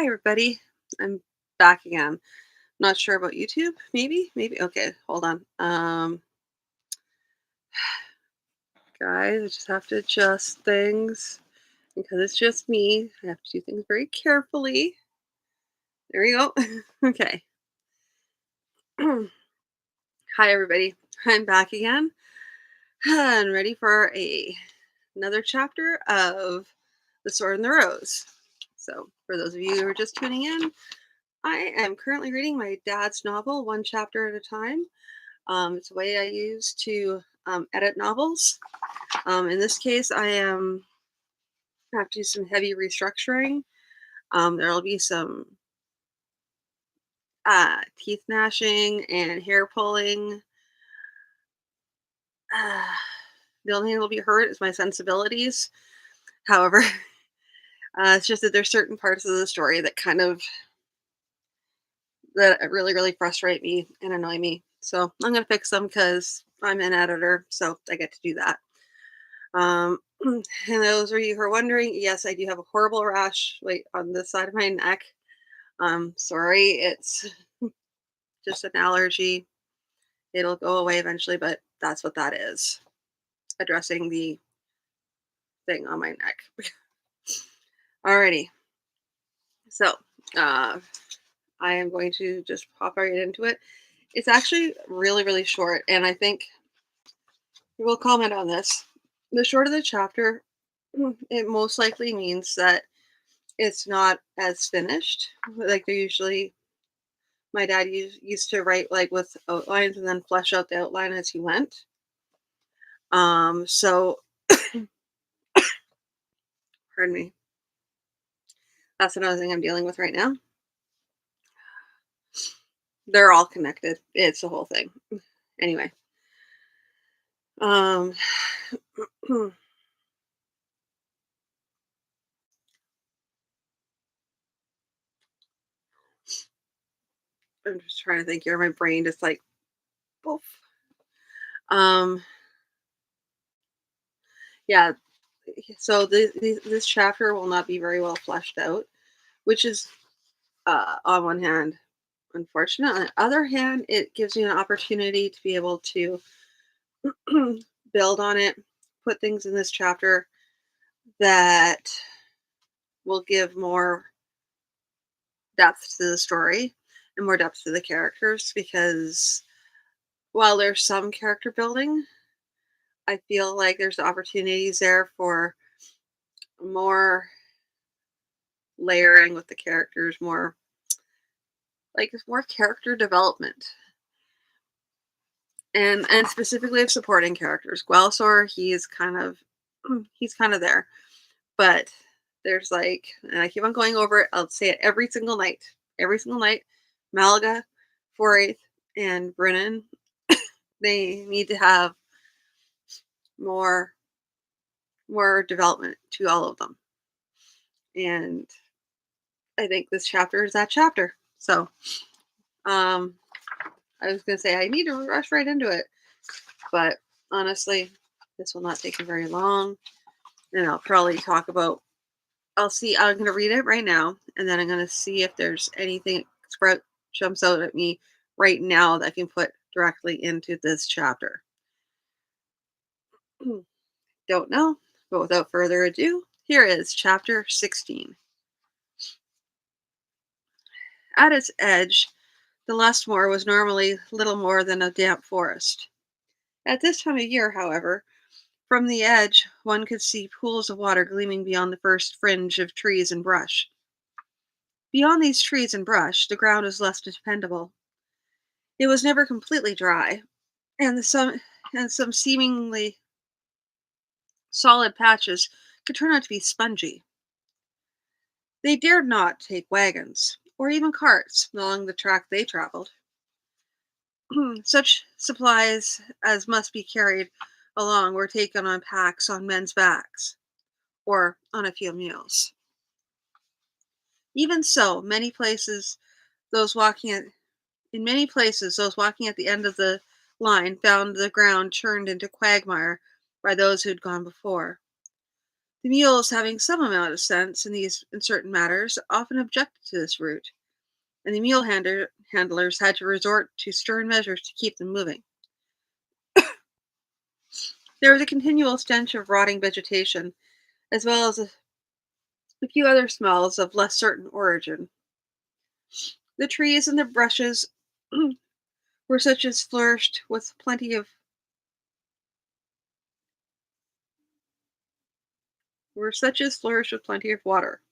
Hi, everybody. I'm back again. Not sure about YouTube. Maybe. Okay, hold on. Guys, I just have to adjust things because it's just me. I have to do things very carefully. There we go. Okay. Hi, everybody. I'm back again and ready for another chapter of The Sword and the Rose. So, for those of you who are just tuning in, I am currently reading my dad's novel, one chapter at a time. It's a way I use to edit novels. In this case, I have to do some heavy restructuring. There'll be some teeth gnashing and hair pulling. Uh, the only thing that'll be hurt is my sensibilities. However, it's just that there's certain parts of the story that really frustrate me and annoy me. So I'm gonna fix them because I'm an editor, so I get to do that. And those of you who are wondering, yes, I do have a horrible rash like on this side of my neck. Sorry, it's just an allergy. It'll go away eventually, but that's what that is. Addressing the thing on my neck. Alrighty. So uh I am going to just pop right into it. It's actually really short, and I think we'll comment on this. The shorter the chapter, it most likely means that it's not as finished. Like they usually my dad used to write like with outlines and then flesh out the outline as he went. So pardon me. That's another thing I'm dealing with right now. They're all connected. It's the whole thing. Anyway, um, I'm just trying to think here. My brain just like, poof. Um, yeah. So this chapter will not be very well fleshed out, which is on one hand unfortunate. On the other hand, it gives you an opportunity to be able to build on it, put things in this chapter that will give more depth to the story and more depth to the characters because while there's some character building, I feel like there's opportunities there for more layering with the characters, more character development. And specifically of supporting characters. Guelsor, he's kind of there. But there's like, and I keep on going over it, I'll say it every single night. Every single night. Malaga, Foraith, and Brennan, they need to have more more development to all of them. And I think this chapter is that chapter. So um I was gonna say I need to rush right into it. But honestly, this will not take me very long. And I'll probably talk about I'm gonna read it right now, and then I'm gonna see if there's anything sprout jumps out at me right now that I can put directly into this chapter. Don't know, but without further ado, here is chapter 16. At its edge, the Lustmore was normally little more than a damp forest. At this time of year, however, from the edge one could see pools of water gleaming beyond the first fringe of trees and brush. Beyond these trees and brush, the ground was less dependable. It was never completely dry, and some seemingly solid patches could turn out to be spongy. They dared not take wagons, or even carts, along the track they traveled. Such supplies as must be carried along were taken on packs on men's backs, or on a few mules. Even so, those walking at many places, those walking at the end of the line found the ground churned into quagmire by those who'd gone before. The mules, having some amount of sense in certain matters, often objected to this route, and the handlers had to resort to stern measures to keep them moving. There was a continual stench of rotting vegetation, as well as a few other smells of less certain origin. The trees and the brushes were such as flourished with plenty of were such as flourished with plenty of water,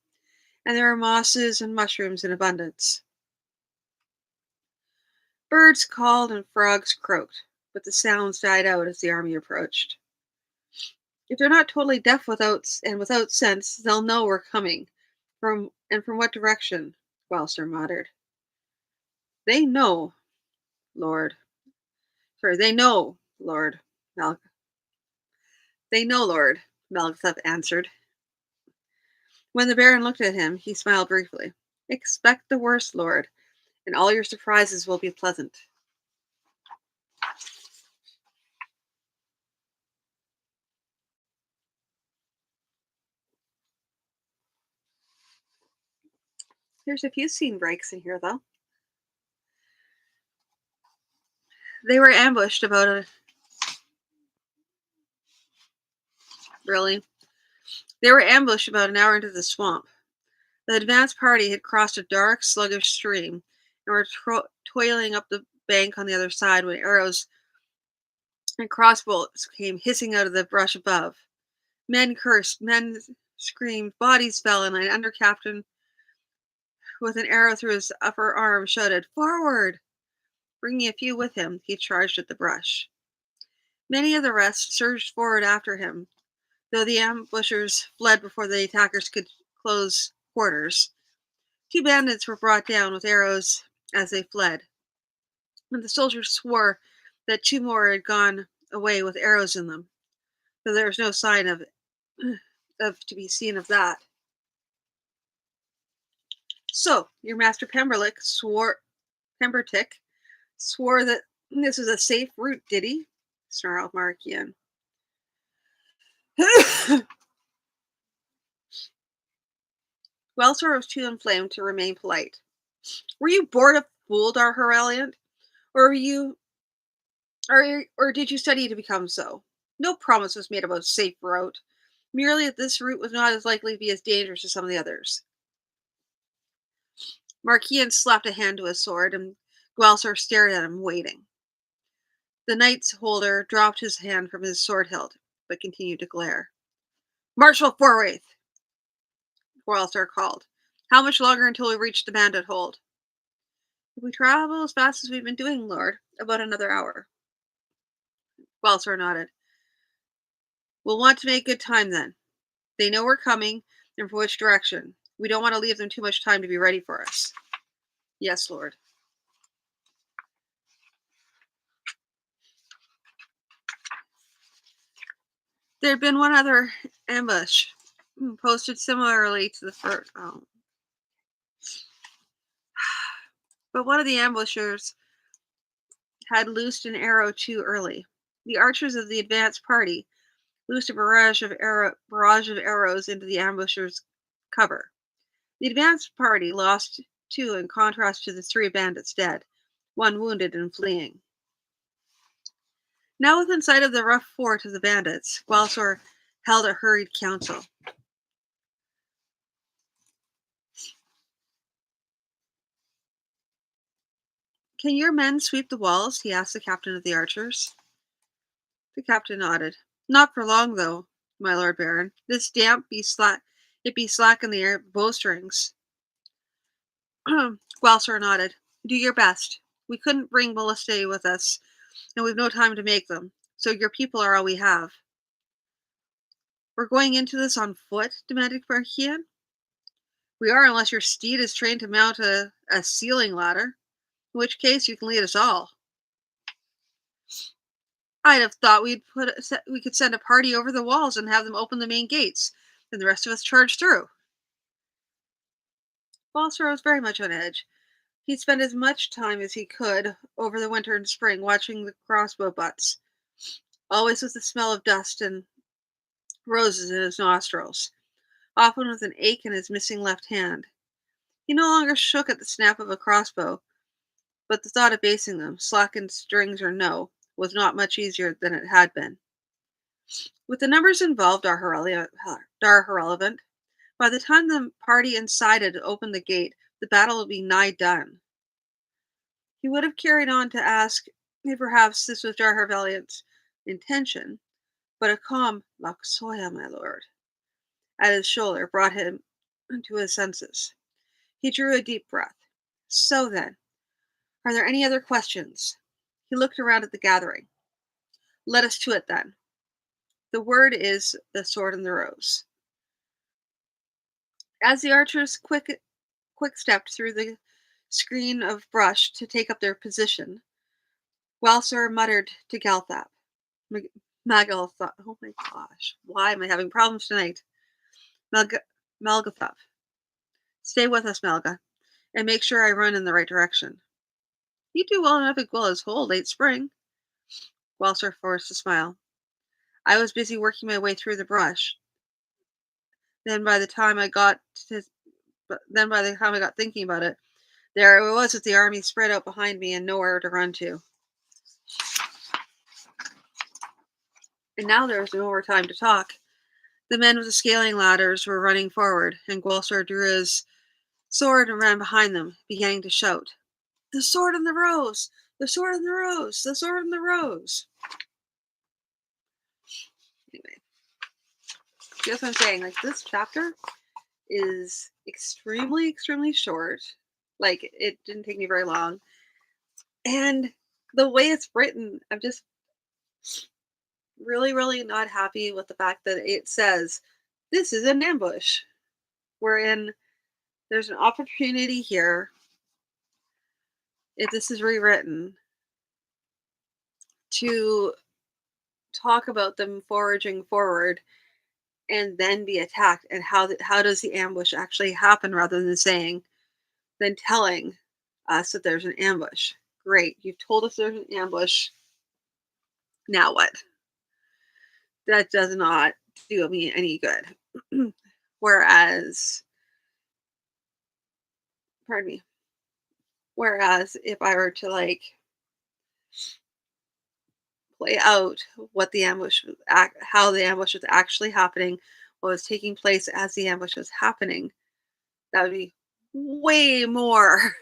and there were mosses and mushrooms in abundance. Birds called and frogs croaked, but the sounds died out as the army approached. If they're not totally deaf without sense, they'll know we're coming. From what direction? Wellster muttered. They know, Lord. Sorry, they know, Lord. Mal- they know, Lord, Malgthep answered. When the Baron looked at him, he smiled briefly. Expect the worst, Lord, and all your surprises will be pleasant. There's a few scene breaks in here, though. They were ambushed about a really. They were ambushed about an hour into the swamp. The advance party had crossed a dark, sluggish stream and were toiling up the bank on the other side when arrows and crossbows came hissing out of the brush above. Men cursed, men screamed, bodies fell, and an under captain with an arrow through his upper arm shouted, "Forward!" Bringing a few with him, he charged at the brush. Many of the rest surged forward after him, though the ambushers fled before the attackers could close quarters. Two bandits were brought down with arrows as they fled, and the soldiers swore that two more had gone away with arrows in them, though there was no sign of to be seen of that. So your master Pembertick swore that this was a safe route, did he? Snarled Markian. Wellsor was too inflamed to remain polite. Were you bored of fool, Dar Hereliant? Or were you or did you study to become so? No promise was made about a safe route. Merely that this route was not as likely to be as dangerous as some of the others. Markian slapped a hand to his sword, and Gwelsor stared at him, waiting. The knight's holder dropped his hand from his sword hilt, but continued to glare. Marshal Forwaith, Gwelsor called. How much longer until we reach the bandit hold? If we travel as fast as we've been doing, Lord, about another hour. Gwelsor nodded. We'll want to make good time then. They know we're coming, and from which direction. We don't want to leave them too much time to be ready for us. Yes, Lord. There had been one other ambush, posted similarly to the first. Oh. But one of the ambushers had loosed an arrow too early. The archers of the advance party loosed a barrage of arrows into the ambushers' cover. The advance party lost two in contrast to the three bandits dead, one wounded and fleeing. Now within sight of the rough fort of the bandits, Gwelsor held a hurried council. Can your men sweep the walls? He asked the captain of the archers. The captain nodded. Not for long, though, my lord baron. This damp be slack in the air bowstrings. Gwelsor nodded. Do your best. We couldn't bring ballistae with us, and we've no time to make them, so your people are all we have. We're going into this on foot? Demanded Markian. We are, unless your steed is trained to mount a ceiling ladder, in which case you can lead us all. I'd have thought we could send a party over the walls and have them open the main gates, then the rest of us charge through. Balsar was very much on edge. He'd spent as much time as he could over the winter and spring watching the crossbow butts, always with the smell of dust and roses in his nostrils, often with an ache in his missing left hand. He no longer shook at the snap of a crossbow, but the thought of basing them, slackened strings or no, was not much easier than it had been. With the numbers involved are irrelevant. By the time the party inside had opened the gate, the battle would be nigh done. He would have carried on to ask if perhaps this was Jar Valiant's intention, but a calm "Laksoya, my lord," at his shoulder brought him to his senses. He drew a deep breath. So then, are there any other questions? He looked around at the gathering. Let us to it then. The word is the sword and the rose. As the archers quick stepped through the screen of brush to take up their position, Welsor muttered to Galthap. Magal thought, oh my gosh, why am I having problems tonight? Malgathop, stay with us, Malga, and make sure I run in the right direction. You do well enough at Gwilla's Hole late spring. Welsor forced a smile. I was busy working my way through the brush. Then by the time I got to, then by the time I got thinking about it, there it was with the army spread out behind me and nowhere to run to. And now there was no more time to talk. The men with the scaling ladders were running forward, and Gwalsor drew his sword and ran behind them, beginning to shout, "The sword and the rose! The sword and the rose! The sword and the rose!" Anyway, that's what I'm saying. Like, this chapter is extremely, extremely short. Like, it didn't take me very long. And the way it's written, I'm just really, really not happy with the fact that it says, this is an ambush. Wherein there's an opportunity here, if this is rewritten, to talk about them foraging forward and then be attacked, and how does the ambush actually happen, rather than telling us that there's an ambush. Great, you've told us there's an ambush. Now what? That does not do me any good. Whereas, pardon me. Whereas if I were to like play out what the ambush how the ambush was actually happening, what was taking place as the ambush was happening, that would be way more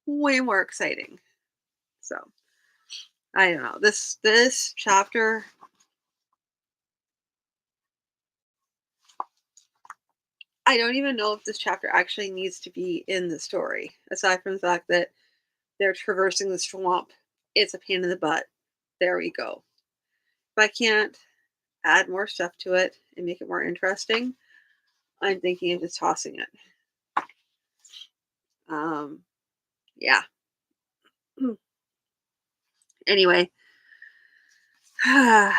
way more exciting. So I don't know. This chapter, I don't even know if this chapter actually needs to be in the story, aside from the fact that they're traversing the swamp. It's a pain in the butt. There we go. If I can't add more stuff to it and make it more interesting, I'm thinking of just tossing it. Yeah. Anyway, and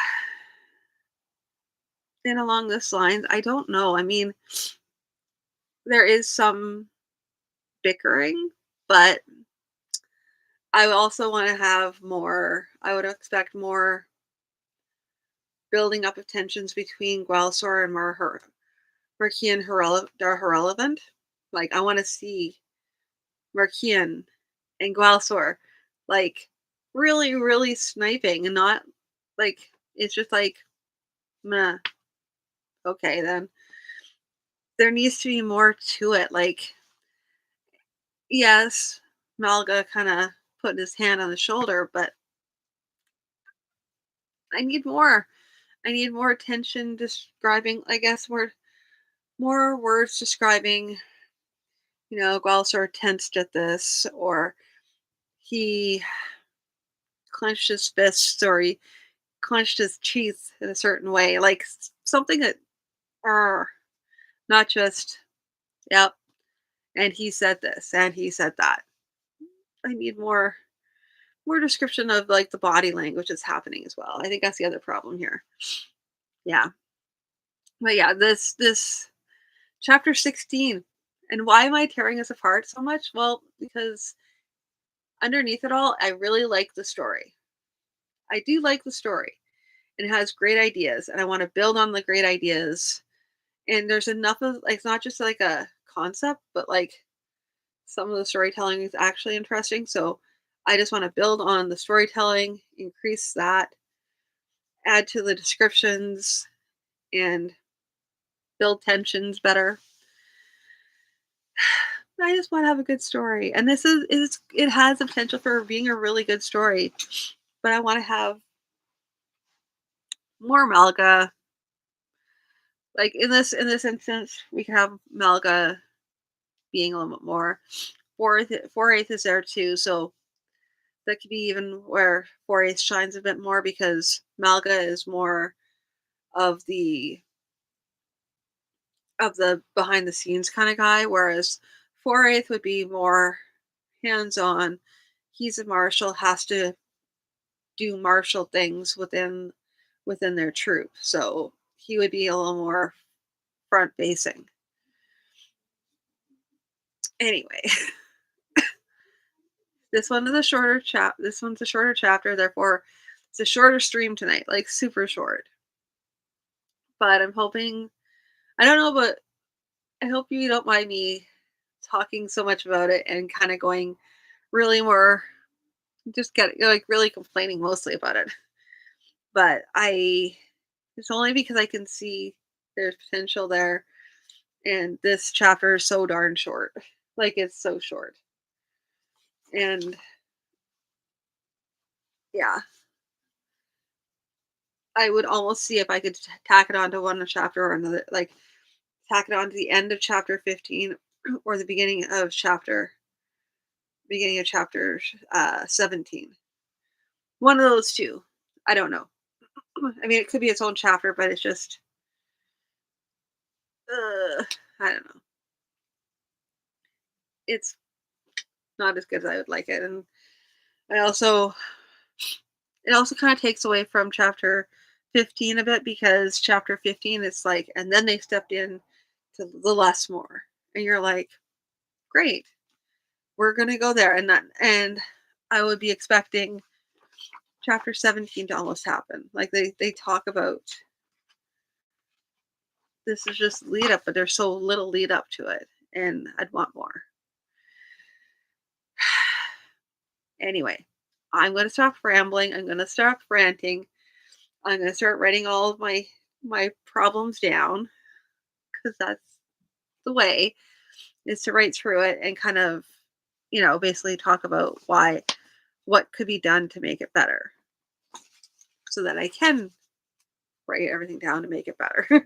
along this lines, I don't know. I mean, there is some bickering, but I also want to have more. I would expect more building up of tensions between Gwalsor and Markian Irrelevant. Like, I want to see Markian and Gwalsor, like, really, really sniping, and not like it's just like, meh. Okay, then there needs to be more to it. Like, yes, Malga kind of putting his hand on the shoulder, but I need more. I need more attention describing, I guess, more words describing, Gwalsor tensed at this, or he clenched his fists, or he clenched his teeth in a certain way. Like, something that, uh, not just, yep, and he said this, and he said that. I need more description of like the body language that's happening as well. I think that's the other problem here. Yeah. But yeah, this chapter 16. And why am I tearing this apart so much? Well, because underneath it all, I really like the story. I do like the story. and it has great ideas, and I want to build on the great ideas. And there's enough of like, it's not just like a concept, but like some of the storytelling is actually interesting. So I just want to build on the storytelling, increase that, add to the descriptions, and build tensions better. I just want to have a good story. And this is it has the potential for being a really good story. But I want to have more Malga. Like in this instance, we can have Malga being a little bit more. Four eighth is there too, so that could be even where four eighth shines a bit more because Malga is more of the behind the scenes kind of guy, whereas four eighth would be more hands on. He's a marshal, has to do martial things within their troop, so he would be a little more front facing. Anyway, this one's a shorter chapter, therefore it's a shorter stream tonight, like super short. But I'm hoping, I don't know, but I hope you don't mind me talking so much about it and kind of going really more, just get like really complaining mostly about it. But it's only because I can see there's potential there, and this chapter is so darn short. Like it's so short. And yeah, I would almost see if I could tack it onto one chapter or another, like tack it on to the end of chapter 15 or the beginning of chapter 17. One of those two. I don't know. I mean, it could be its own chapter, but it's just, I don't know. It's not as good as I would like it, and I also it also kind of takes away from chapter 15 a bit because chapter 15 it's like, and then they stepped in to the less more, and you're like, great, we're gonna go there, and I would be expecting chapter 17 to almost happen. Like they talk about this is just lead up, but there's so little lead up to it, and I'd want more. Anyway, I'm going to stop rambling. I'm going to stop ranting. I'm going to start writing all of my problems down because that's the way is to write through it and kind of, basically talk about what could be done to make it better so that I can write everything down to make it better.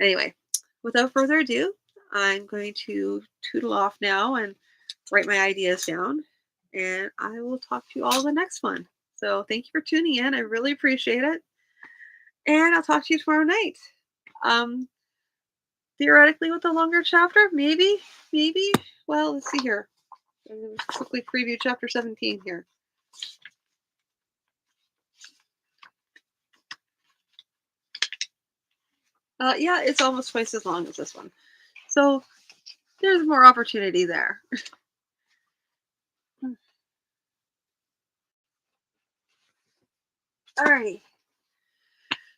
Anyway, without further ado, I'm going to tootle off now and write my ideas down, and I will talk to you all in the next one. So thank you for tuning in. I really appreciate it. And I'll talk to you tomorrow night. Um, Theoretically, with a longer chapter, maybe. Well, let's see here. I'm going to quickly preview chapter 17 here. Yeah, it's almost twice as long as this one. So there's more opportunity there. All right.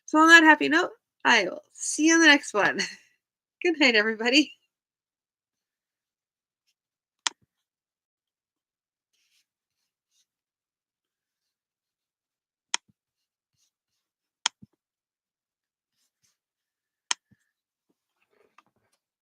So on that happy note, I will see you on the next one. Good night, everybody.